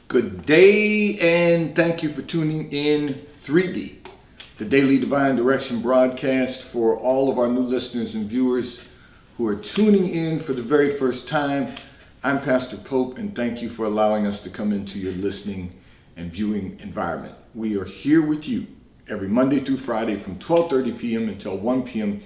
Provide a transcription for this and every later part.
Good day, and thank you for tuning in 3D, the Daily Divine Direction broadcast for all of our new listeners and viewers who are tuning in for the very first time. I'm Pastor Pope, and thank you for allowing us to come into your listening and viewing environment. We are here with you every Monday through Friday from 12:30 p.m. until 1 p.m.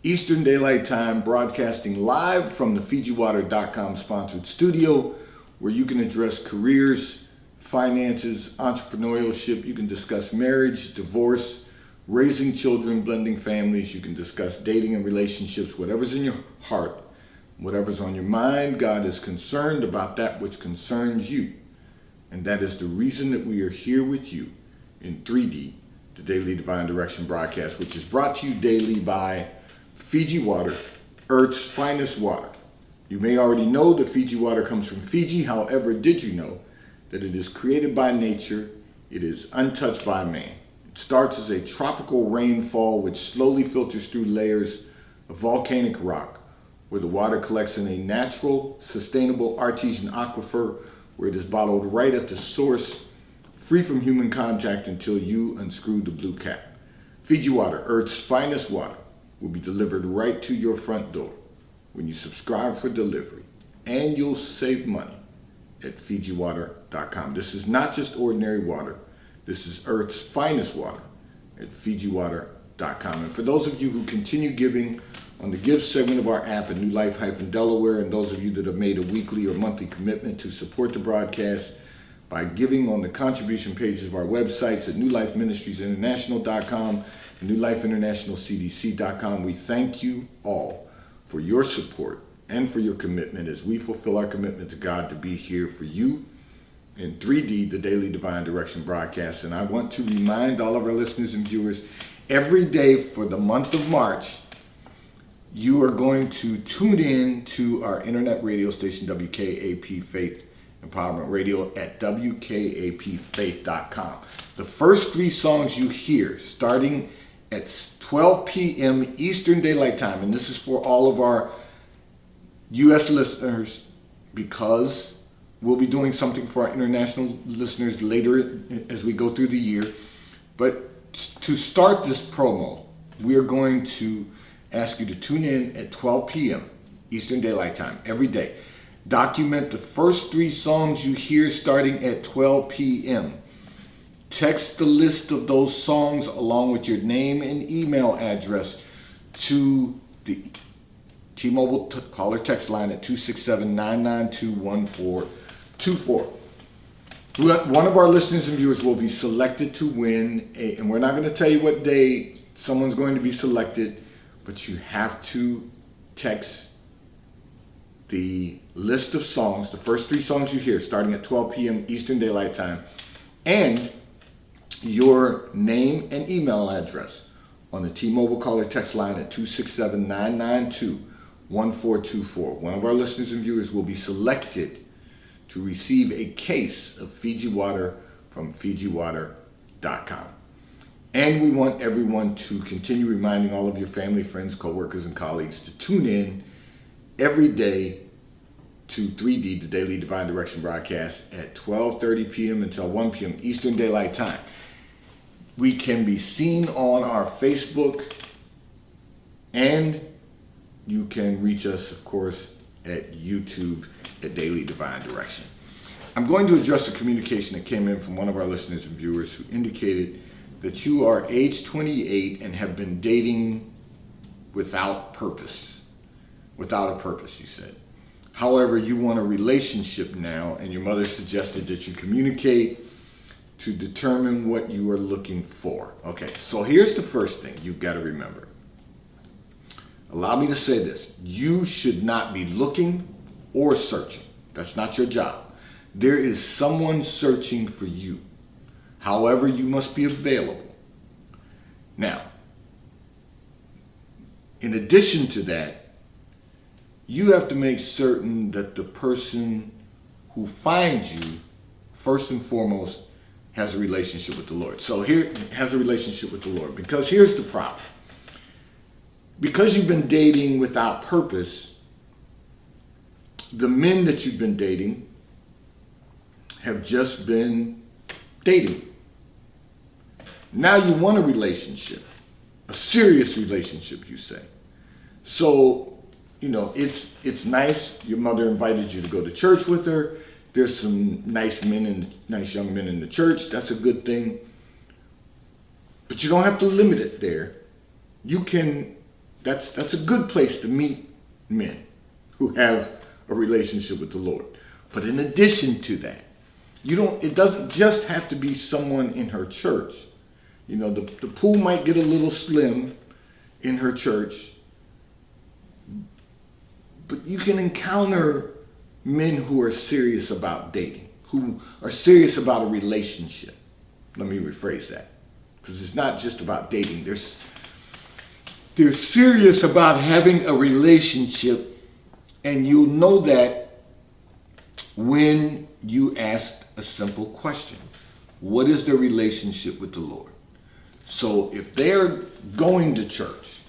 Eastern Daylight Time, broadcasting live from the FijiWater.com sponsored studio, where you can address careers, finances, entrepreneurship. You can discuss marriage, divorce, raising children, blending families. You can discuss dating and relationships, whatever's in your heart, whatever's on your mind. God is concerned about that which concerns you. And that is the reason that we are here with you in 3D, the Daily Divine Direction broadcast, which is brought to you daily by Fiji Water, Earth's finest water. You may already know that Fiji water comes from Fiji. However, did you know that it is created by nature? It is untouched by man. It starts as a tropical rainfall which slowly filters through layers of volcanic rock, where the water collects in a natural, sustainable artesian aquifer, where it is bottled right at the source, free from human contact until you unscrew the blue cap. Fiji Water, Earth's finest water, will be delivered right to your front door when you subscribe for delivery, and you'll save money at FijiWater.com. This is not just ordinary water. This is Earth's finest water at FijiWater.com. And for those of you who continue giving on the Give segment of our app at New Life-Delaware, and those of you that have made a weekly or monthly commitment to support the broadcast by giving on the contribution pages of our websites at NewLifeMinistriesInternational.com and NewLifeInternationalCDC.com, we thank you all for your support and for your commitment as we fulfill our commitment to God to be here for you in 3D, the Daily Divine Direction broadcast. And I want to remind all of our listeners and viewers, every day for the month of March, you are going to tune in to our internet radio station, WKAP Faith Empowerment Radio, at WKAPFaith.com. The first three songs you hear starting at 12 p.m. Eastern Daylight Time, and this is for all of our U.S. listeners, because we'll be doing something for our international listeners later as we go through the year. But to start this promo, we are going to ask you to tune in at 12 p.m. Eastern Daylight Time every day. Document the first three songs you hear starting at 12 p.m. Text the list of those songs along with your name and email address to the T-Mobile caller text line at 267-992-1424. One of our listeners and viewers will be selected to win, and we're not going to tell you what day someone's going to be selected, but you have to text the list of songs, the first three songs you hear starting at 12 p.m. Eastern Daylight Time, and your name and email address on the T-Mobile caller text line at 267-992-1424. One of our listeners and viewers will be selected to receive a case of Fiji Water from FijiWater.com. And we want everyone to continue reminding all of your family, friends, co-workers, and colleagues to tune in every day to 3D, the Daily Divine Direction broadcast, at 12:30 p.m. until 1 p.m. Eastern Daylight Time. We can be seen on our Facebook, and you can reach us, of course, at YouTube at Daily Divine Direction. I'm going to address a communication that came in from one of our listeners and viewers who indicated that you are age 28 and have been dating without purpose. Without a purpose, you said. However, you want a relationship now, and your mother suggested that you communicate to determine what you are looking for. Okay, so here's the first thing you've got to remember. Allow me to say this. You should not be looking or searching. That's not your job. There is someone searching for you. However, you must be available. Now, in addition to that, you have to make certain that the person who finds you, first and foremost, has a relationship with the Lord. So here, has a relationship with the Lord. Because here's the problem. Because you've been dating without purpose, the men that you've been dating have just been dating. Now you want a relationship, a serious relationship, you say. So, it's nice. Your mother invited you to go to church with her. There's some nice young men in the church. That's a good thing. But you don't have to limit it there. That's a good place to meet men who have a relationship with the Lord. But in addition to that, it doesn't just have to be someone in her church. The pool might get a little slim in her church, but you can encounter men who are serious about dating, who are serious about a relationship. Let me rephrase that, because it's not just about dating. They're serious about having a relationship, and you'll know that when you ask a simple question. What is their relationship with the Lord? So if they're going to church,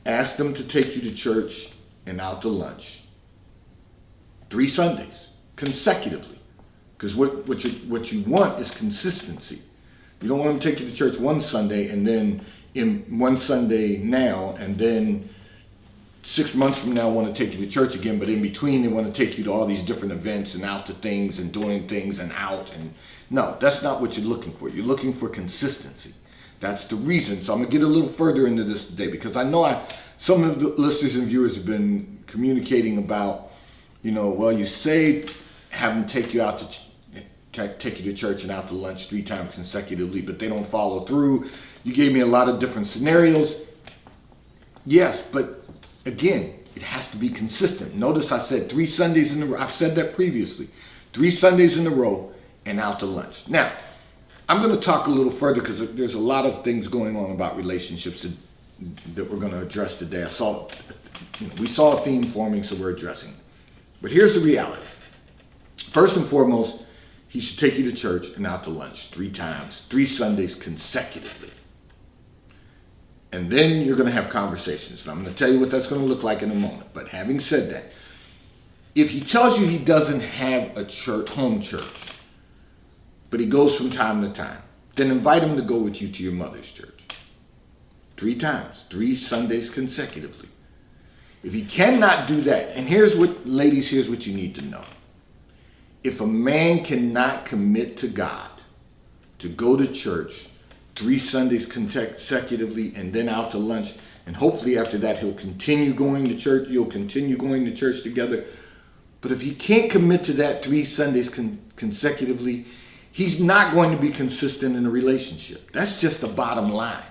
ask them to take you to church and out to lunch 3 Sundays consecutively. Because what you want is consistency. You don't want them to take you to church one Sunday and then in one Sunday now, and then 6 months from now want to take you to church again, but in between they want to take you to all these different events and out to things and doing things and out. And no, that's not what you're looking for. You're looking for consistency. That's the reason. So I'm going to get a little further into this today, because I know some of the listeners and viewers have been communicating about, you say have them take you out take you to church and out to lunch 3 times consecutively, but they don't follow through. You gave me a lot of different scenarios. Yes, but again, it has to be consistent. Notice I said 3 Sundays in a row. I've said that previously. 3 Sundays in a row and out to lunch. Now, I'm going to talk a little further, because there's a lot of things going on about relationships that we're going to address today. We saw a theme forming, so we're addressing it. But here's the reality. First and foremost, he should take you to church and out to lunch 3 times, 3 Sundays consecutively. And then you're going to have conversations. And I'm going to tell you what that's going to look like in a moment. But having said that, if he tells you he doesn't have a home church, but he goes from time to time, then invite him to go with you to your mother's church. 3 times, 3 Sundays consecutively. If he cannot do that, and ladies, here's what you need to know. If a man cannot commit to God to go to church 3 Sundays consecutively and then out to lunch, and hopefully after that he'll continue going to church, you'll continue going to church together. But if he can't commit to that 3 Sundays consecutively, he's not going to be consistent in a relationship. That's just the bottom line.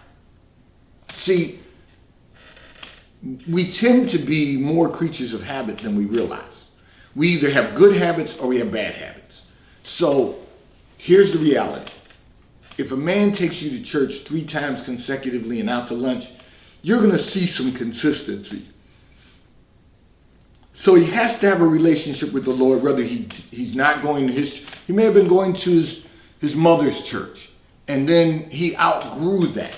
See, we tend to be more creatures of habit than we realize. We either have good habits or we have bad habits. So here's the reality. If a man takes you to church 3 times consecutively and out to lunch, you're going to see some consistency. So he has to have a relationship with the Lord, whether he's not going to he may have been going to his mother's church, and then he outgrew that.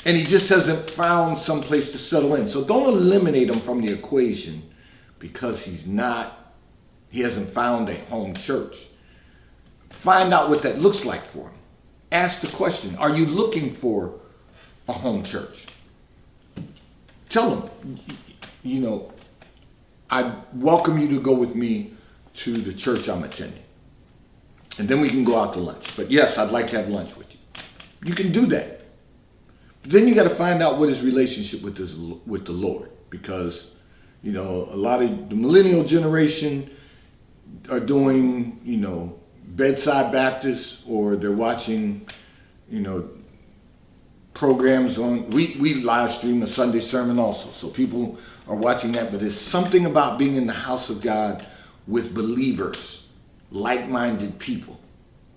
And he just hasn't found some place to settle in. So don't eliminate him from the equation because he hasn't found a home church. Find out what that looks like for him. Ask the question, are you looking for a home church? Tell him, I welcome you to go with me to the church I'm attending. And then we can go out to lunch. But yes, I'd like to have lunch with you. You can do that. But then you got to find out what his relationship with the Lord. Because, a lot of the millennial generation are doing, bedside Baptists, or they're watching, programs on, we live stream a Sunday sermon also. So people are watching that, but there's something about being in the house of God with believers, like-minded people.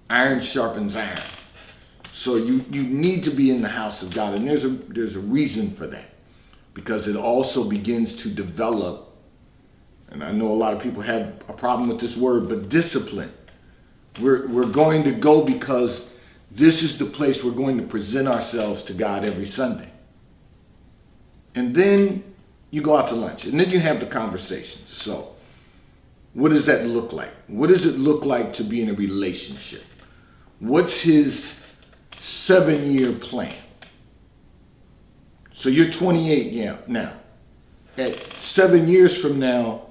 Iron sharpens iron. So you need to be in the house of God, and there's a reason for that, because it also begins to develop, and I know a lot of people have a problem with this word, but discipline. We're going to go because this is the place we're going to present ourselves to God every Sunday. And then you go out to lunch, and then you have the conversations. So what does that look like? What does it look like to be in a relationship? What's his 7-year plan? So you're 28 now. At 7 years from now,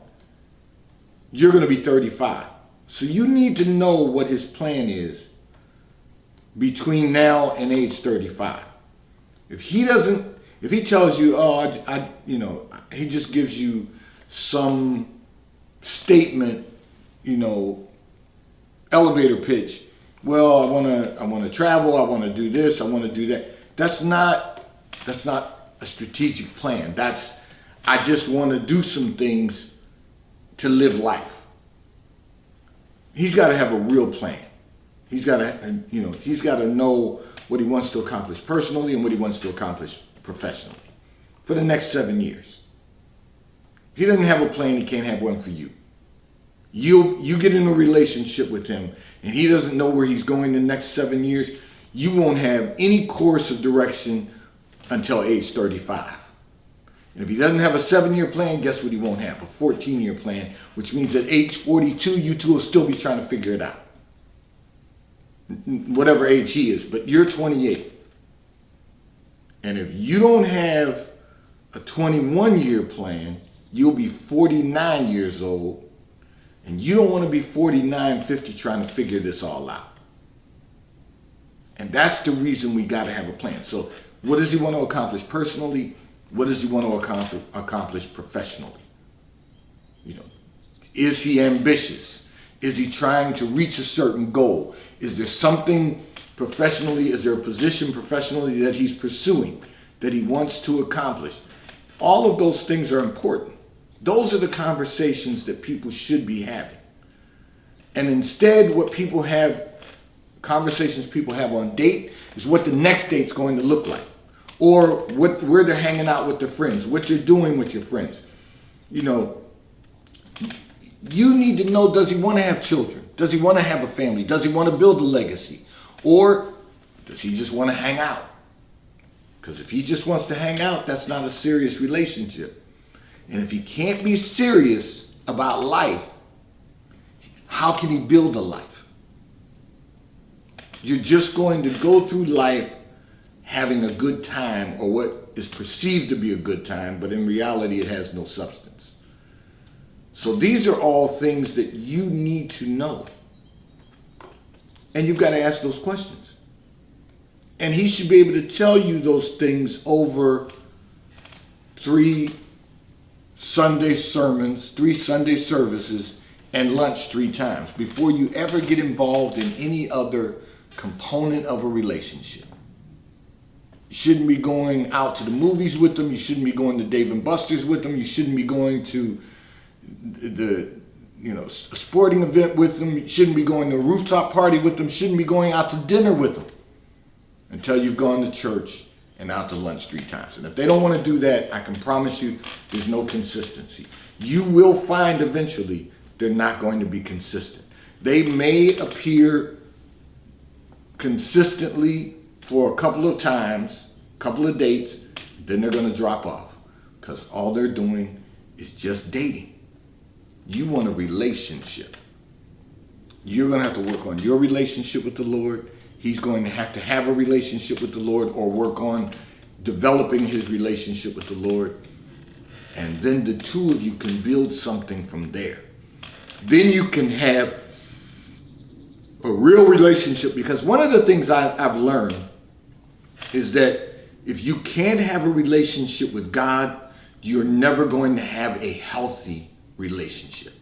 you're going to be 35. So you need to know what his plan is between now and age 35. If he tells you, he just gives you some statement, elevator pitch. Well, I want to travel. I want to do this. I want to do that. That's not a strategic plan. I just want to do some things to live life. He's got to have a real plan. He's got to know what he wants to accomplish personally and what he wants to accomplish professionally for the next 7 years. If he doesn't have a plan, he can't have one for you. You get in a relationship with him and he doesn't know where he's going the next 7 years, you won't have any course of direction until age 35. And if he doesn't have a 7-year plan, guess what he won't have? A 14-year plan, which means at age 42, you two will still be trying to figure it out. Whatever age he is, but you're 28. And if you don't have a 21-year plan, you'll be 49 years old, and you don't want to be 49, 50 trying to figure this all out. And that's the reason we got to have a plan. So what does he want to accomplish personally? What does he want to accomplish professionally? Is he ambitious? Is he trying to reach a certain goal? Is there something professionally, is there a position professionally that he's pursuing, that he wants to accomplish? All of those things are important. Those are the conversations that people should be having. And instead, conversations people have on date is what the next date's going to look like. Or where they're hanging out with their friends, what you're doing with your friends. You need to know, does he want to have children? Does he want to have a family? Does he want to build a legacy? Or does he just want to hang out? Because if he just wants to hang out, that's not a serious relationship. And if he can't be serious about life, how can he build a life? You're just going to go through life having a good time, or what is perceived to be a good time, but in reality it has no substance. So these are all things that you need to know. And you've got to ask those questions. And he should be able to tell you those things over 3 Sunday sermons, 3 Sunday services, and lunch 3 times before you ever get involved in any other component of a relationship. You shouldn't be going out to the movies with them. You shouldn't be going to Dave and Buster's with them. You shouldn't be going to a sporting event with them. You shouldn't be going to a rooftop party with them. You shouldn't be going out to dinner with them until you've gone to church and out to lunch 3 times. And if they don't want to do that, I can promise you there's no consistency. You will find eventually they're not going to be consistent. They may appear consistently for a couple of times, couple of dates, then they're going to drop off because all they're doing is just dating. You want a relationship. You're going to have to work on your relationship with the Lord. He's going to have a relationship with the Lord, or work on developing his relationship with the Lord. And then the two of you can build something from there. Then you can have a real relationship, because one of the things I've learned is that if you can't have a relationship with God, you're never going to have a healthy relationship.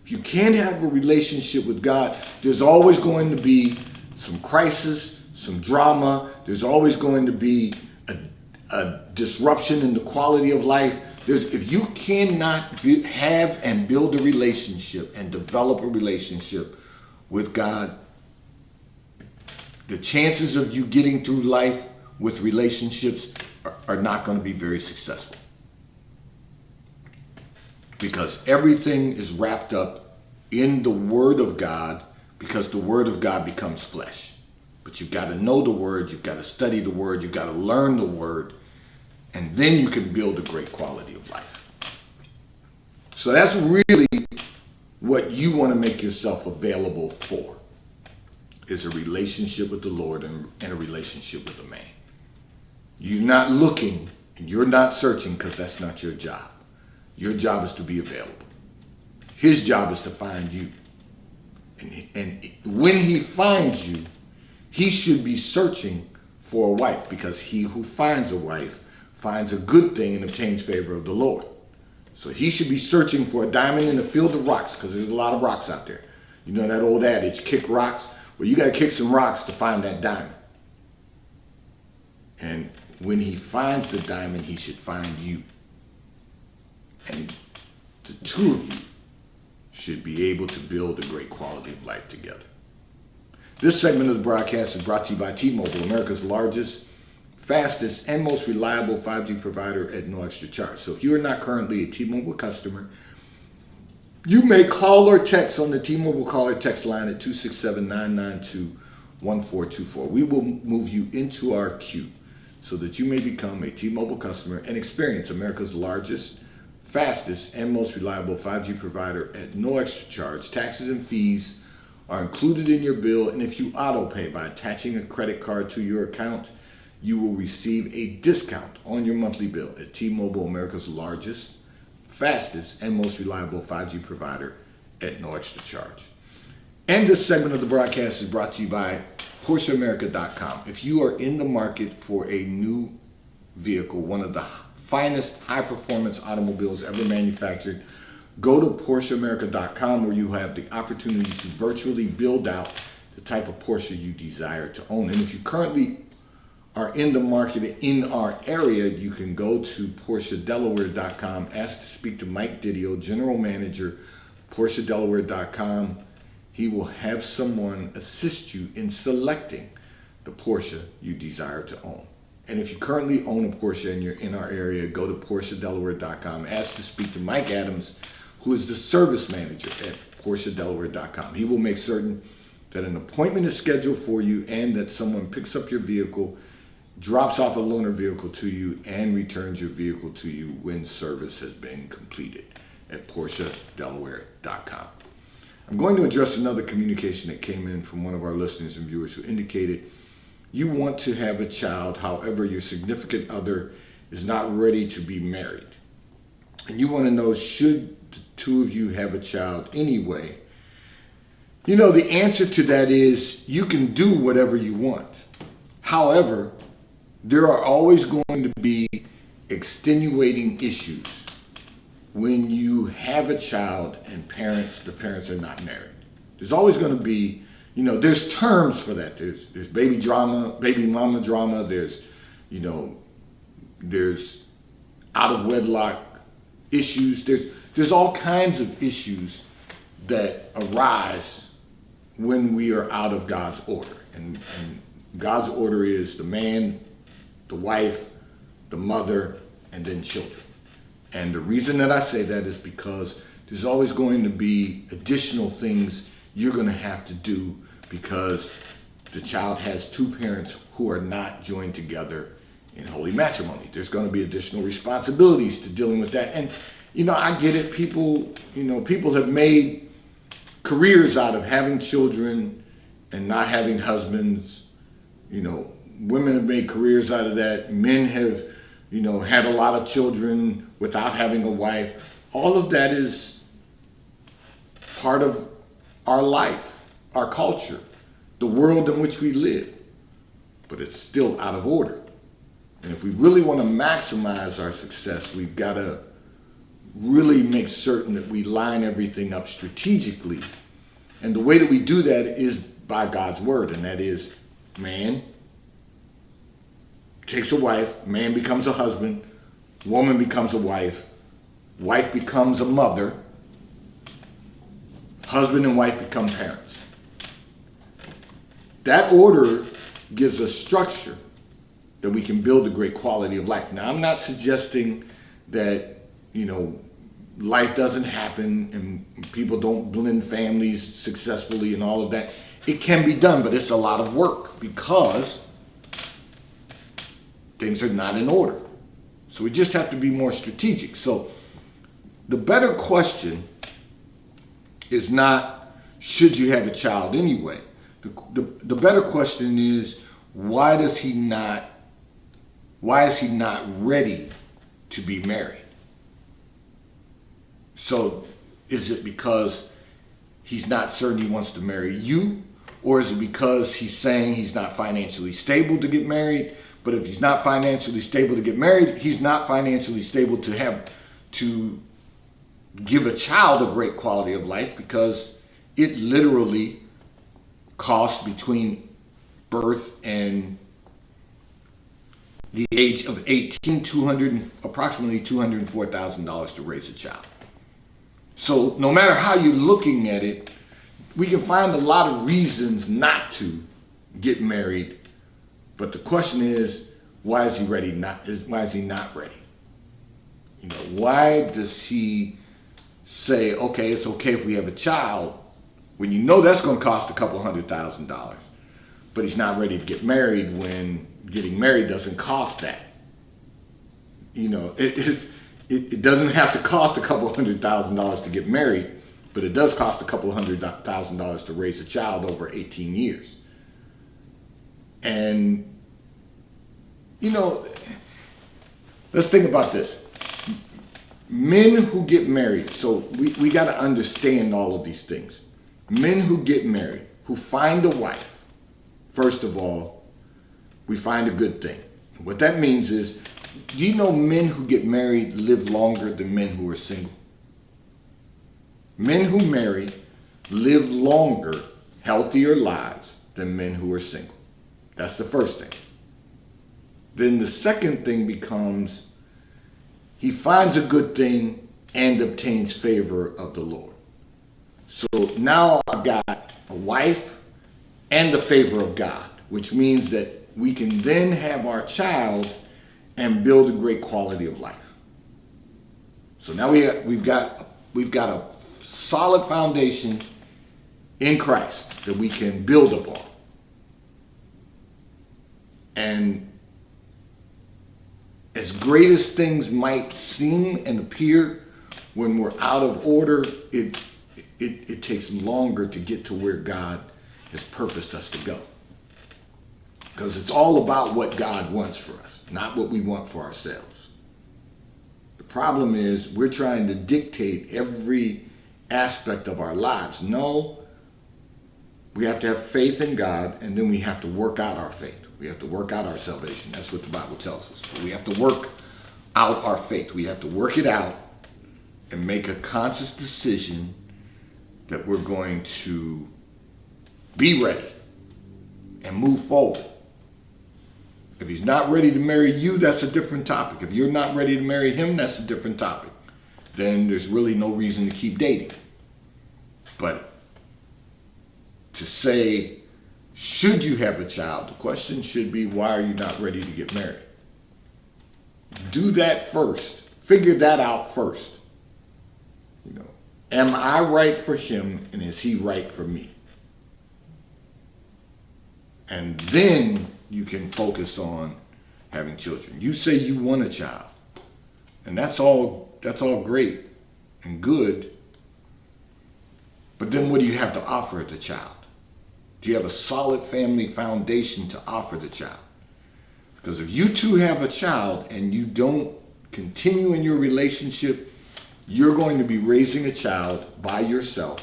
If you can't have a relationship with God, there's always going to be some crisis, some drama. There's always going to be a disruption in the quality of life. If you cannot have and build a relationship and develop a relationship with God, the chances of you getting through life with relationships are not going to be very successful. Because everything is wrapped up in the Word of God, because the Word of God becomes flesh. But you've got to know the Word, you've got to study the Word, you've got to learn the Word, and then you can build a great quality of life. So that's really what you want to make yourself available for is a relationship with the Lord and a relationship with a man. You're not looking and you're not searching because that's not your job. Your job is to be available. His job is to find you. And when he finds you, he should be searching for a wife, because he who finds a wife finds a good thing and obtains favor of the Lord. So he should be searching for a diamond in a field of rocks, because there's a lot of rocks out there. You know that old adage, kick rocks? Well, you got to kick some rocks to find that diamond. And when he finds the diamond, he should find you. And the two of you should be able to build a great quality of life together. This segment of the broadcast is brought to you by T-Mobile, America's largest, fastest, and most reliable 5G provider at no extra charge. So if you are not currently a T-Mobile customer, you may call or text on the T-Mobile call or text line at 267-992-1424. We will move you into our queue so that you may become a T-Mobile customer and experience America's largest, fastest, and most reliable 5G provider at no extra charge. Taxes and fees are included in your bill, and if you auto pay by attaching a credit card to your account, you will receive a discount on your monthly bill at T-Mobile, America's largest, fastest, and most reliable 5G provider at no extra charge. And this segment of the broadcast is brought to you by PorscheAmerica.com. If you are in the market for a new vehicle, one of the finest high-performance automobiles ever manufactured, go to PorscheAmerica.com, where you have the opportunity to virtually build out the type of Porsche you desire to own. And if you currently are in the market in our area, you can go to PorscheDelaware.com, ask to speak to Mike Didio, General Manager, PorscheDelaware.com. He will have someone assist you in selecting the Porsche you desire to own. And if you currently own a Porsche and you're in our area, go to PorscheDelaware.com, ask to speak to Mike Adams, who is the service manager at PorscheDelaware.com. He will make certain that an appointment is scheduled for you and that someone picks up your vehicle, drops off a loaner vehicle to you, and returns your vehicle to you when service has been completed at PorscheDelaware.com. I'm going to address another communication that came in from one of our listeners and viewers who indicated you want to have a child, however, your significant other is not ready to be married. And you want to know, should the two of you have a child anyway? You know, the answer to that is you can do whatever you want. However, there are always going to be extenuating issues when you have a child and the parents are not married. There's always going to be, you know, there's terms for that. There's baby drama, baby mama drama. There's out of wedlock issues. There's all kinds of issues that arise when we are out of God's order. And God's order is the man, the wife, the mother, and then children. And the reason that I say that is because there's always going to be additional things you're going to have to do because the child has two parents who are not joined together in holy matrimony. There's going to be additional responsibilities to dealing with that. And, you know, I get it. People have made careers out of having children and not having husbands. You know, women have made careers out of that. Men have, you know, had a lot of children without having a wife. All of that is part of our life, our culture, the world in which we live. But it's still out of order. And if we really want to maximize our success, we've got to really make certain that we line everything up strategically. And the way that we do that is by God's word, and that is man takes a wife, man becomes a husband, woman becomes a wife, wife becomes a mother, husband and wife become parents. That order gives us structure that we can build a great quality of life. Now, I'm not suggesting that, you know, life doesn't happen and people don't blend families successfully and all of that. It can be done, but it's a lot of work because things are not in order. So we just have to be more strategic. So the better question is not, should you have a child anyway? The better question is, why is he not ready to be married? So is it because he's not certain he wants to marry you? Or is it because he's saying he's not financially stable to get married? But if he's not financially stable to get married, he's not financially stable to give a child a great quality of life, because it literally costs between birth and the age of 18, approximately $204,000 to raise a child. So no matter how you're looking at it, we can find a lot of reasons not to get married. But the question is, why is he ready? Why is he not ready? You know, why does he say, okay, it's okay if we have a child, when you know that's going to cost a couple $100,000, but he's not ready to get married when getting married doesn't cost that? You know, it doesn't have to cost a couple $100,000 to get married, but it does cost a couple $100,000 to raise a child over 18 years. And, you know, let's think about this. Men who get married, so we got to understand all of these things. Men who get married, who find a wife, first of all, we find a good thing. What that means is, do you know men who get married live longer than men who are single? Men who marry live longer, healthier lives than men who are single. That's the first thing. Then the second thing becomes, he finds a good thing and obtains favor of the Lord. So now I've got a wife and the favor of God, which means that we can then have our child and build a great quality of life. So now we've got a solid foundation in Christ that we can build upon. And as great as things might seem and appear, when we're out of order, it takes longer to get to where God has purposed us to go. Because it's all about what God wants for us, not what we want for ourselves. The problem is we're trying to dictate every aspect of our lives. No, we have to have faith in God, and then we have to work out our faith. We have to work out our salvation. That's what the Bible tells us. So we have to work out our faith. We have to work it out and make a conscious decision that we're going to be ready and move forward. If he's not ready to marry you, that's a different topic. If you're not ready to marry him, that's a different topic. Then there's really no reason to keep dating. But to say, should you have a child, the question should be, why are you not ready to get married? Do that first. Figure that out first. You know, am I right for him, and is he right for me? And then you can focus on having children. You say you want a child, and that's all great and good. But then what do you have to offer the child? Do you have a solid family foundation to offer the child? Because if you two have a child and you don't continue in your relationship, you're going to be raising a child by yourself,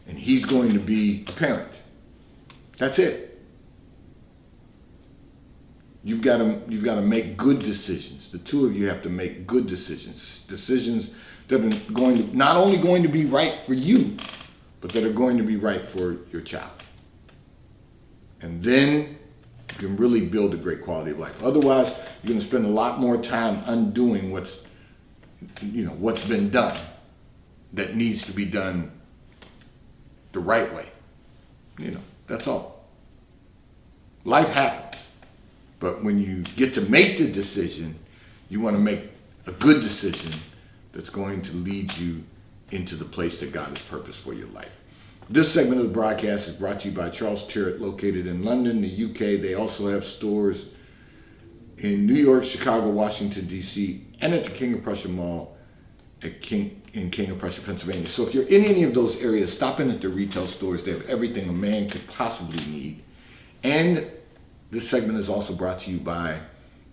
and he's going to be a parent. That's it. You've got to make good decisions. The two of you have to make good decisions. Decisions that are not only going to be right for you, but that are going to be right for your child. And then you can really build a great quality of life. Otherwise, you're going to spend a lot more time undoing what's been done that needs to be done the right way. That's all. Life happens. But when you get to make the decision, you want to make a good decision that's going to lead you into the place that God has purposed for your life. This segment of the broadcast is brought to you by Charles Tyrwhitt, located in London, the UK. They also have stores in New York, Chicago, Washington, D.C., and at the King of Prussia Mall in King of Prussia, Pennsylvania. So if you're in any of those areas, stop in at the retail stores. They have everything a man could possibly need. And this segment is also brought to you by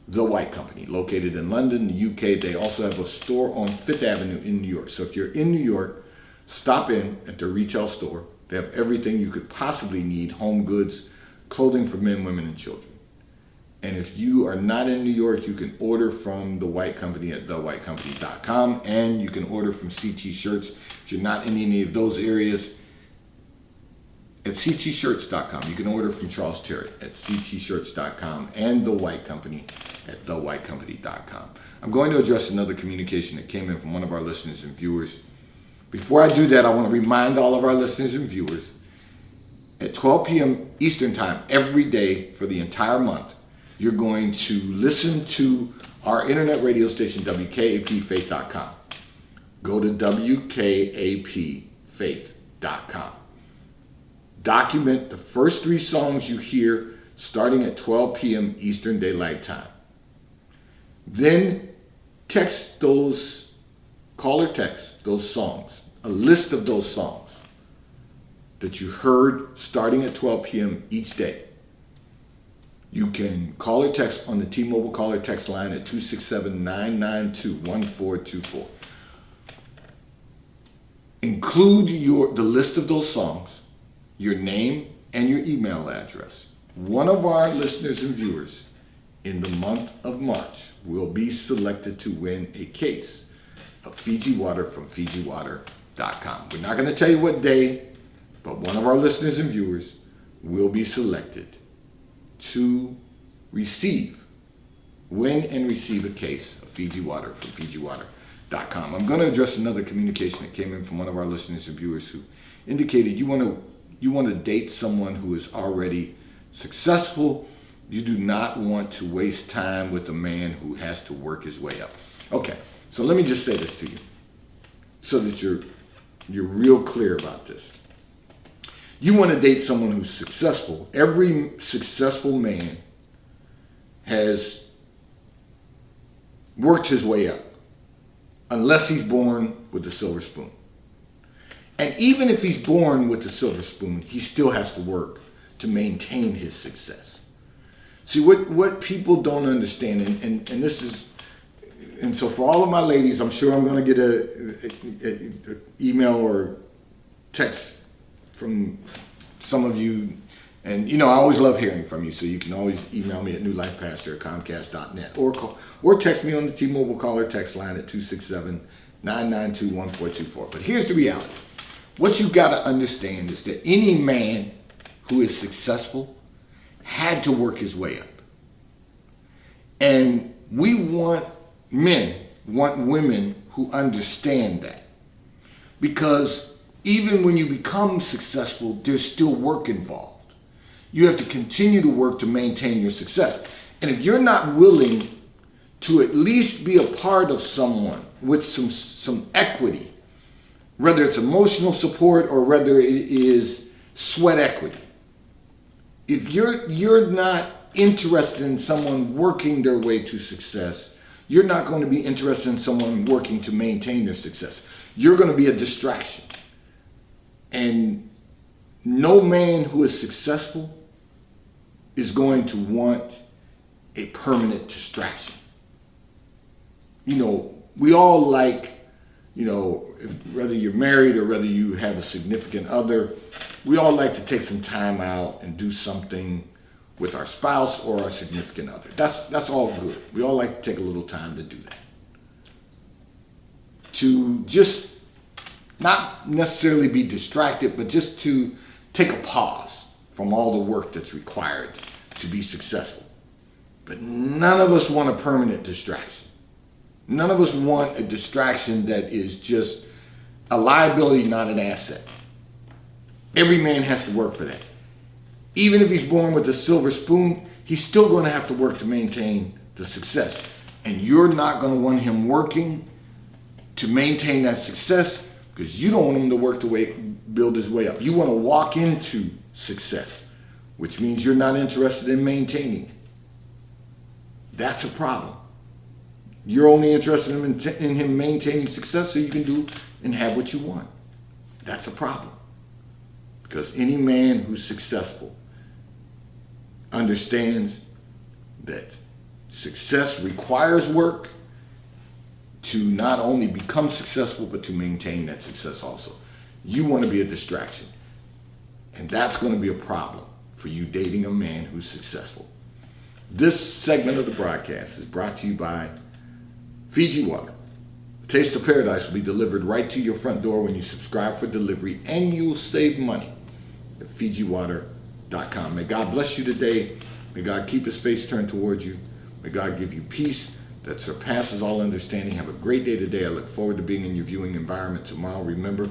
The White Company, located in London, the UK. They also have a store on Fifth Avenue in New York. So if you're in New York, stop in at their retail store. They have everything you could possibly need: home goods, clothing for men, women, and children. And if you are not in New York, you can order from The White Company at thewhitecompany.com, and you can order from CT Shirts if you're not in any of those areas at ctshirts.com. You can order from Charles Terry at ctshirts.com and The White Company at thewhitecompany.com. I'm going to address another communication that came in from one of our listeners and viewers. Before I do that, I want to remind all of our listeners and viewers, at 12 p.m. Eastern Time every day for the entire month, you're going to listen to our internet radio station, WKAPfaith.com. Go to WKAPfaith.com. Document the first 3 songs you hear starting at 12 p.m. Eastern Daylight Time. Then text those, call or text those songs, a list of those songs that you heard starting at 12 p.m. each day. You can call or text on the T-Mobile call or text line at 267-992-1424. Include the list of those songs, your name, and your email address. One of our listeners and viewers in the month of March will be selected to win a case of Fiji water from FijiWater.com. We're not going to tell you what day, but one of our listeners and viewers will be selected to win and receive a case of Fiji water from FijiWater.com. I'm going to address another communication that came in from one of our listeners and viewers who indicated you want to date someone who is already successful. You do not want to waste time with a man who has to work his way up. Okay, so let me just say this to you so that you're real clear about this. You want to date someone who's successful. Every successful man has worked his way up, unless he's born with a silver spoon. And even if he's born with a silver spoon, he still has to work to maintain his success. See, what people don't understand, and this is, and so for all of my ladies, I'm sure I'm going to get a email or text from some of you, and I always love hearing from you, so you can always email me at newlifepastor@comcast.net or text me on the T-Mobile call or text line at 267-992-1424. But here's the reality. What you've got to understand is that any man who is successful had to work his way up. And men want women who understand that. Because even when you become successful, there's still work involved. You have to continue to work to maintain your success. And if you're not willing to at least be a part of someone with some equity, whether it's emotional support or whether it is sweat equity, if you're not interested in someone working their way to success, you're not going to be interested in someone working to maintain their success. You're going to be a distraction. And no man who is successful is going to want a permanent distraction. We all like, whether you're married or whether you have a significant other, we all like to take some time out and do something with our spouse or our significant other. That's all good. We all like to take a little time to do that. To just not necessarily be distracted, but just to take a pause from all the work that's required to be successful. But none of us want a permanent distraction. None of us want a distraction that is just a liability, not an asset. Every man has to work for that. Even if he's born with a silver spoon, he's still going to have to work to maintain the success. And you're not going to want him working to maintain that success because you don't want him to work to build his way up. You want to walk into success, which means you're not interested in maintaining it. That's a problem. You're only interested in him maintaining success so you can do and have what you want. That's a problem. Because any man who's successful understands that success requires work to not only become successful, but to maintain that success also. You want to be a distraction. And that's going to be a problem for you dating a man who's successful. This segment of the broadcast is brought to you by Fiji Water. A taste of paradise will be delivered right to your front door when you subscribe for delivery, and you'll save money at FijiWater.com. May God bless you today. May God keep his face turned towards you. May God give you peace that surpasses all understanding. Have a great day today. I look forward to being in your viewing environment tomorrow. Remember,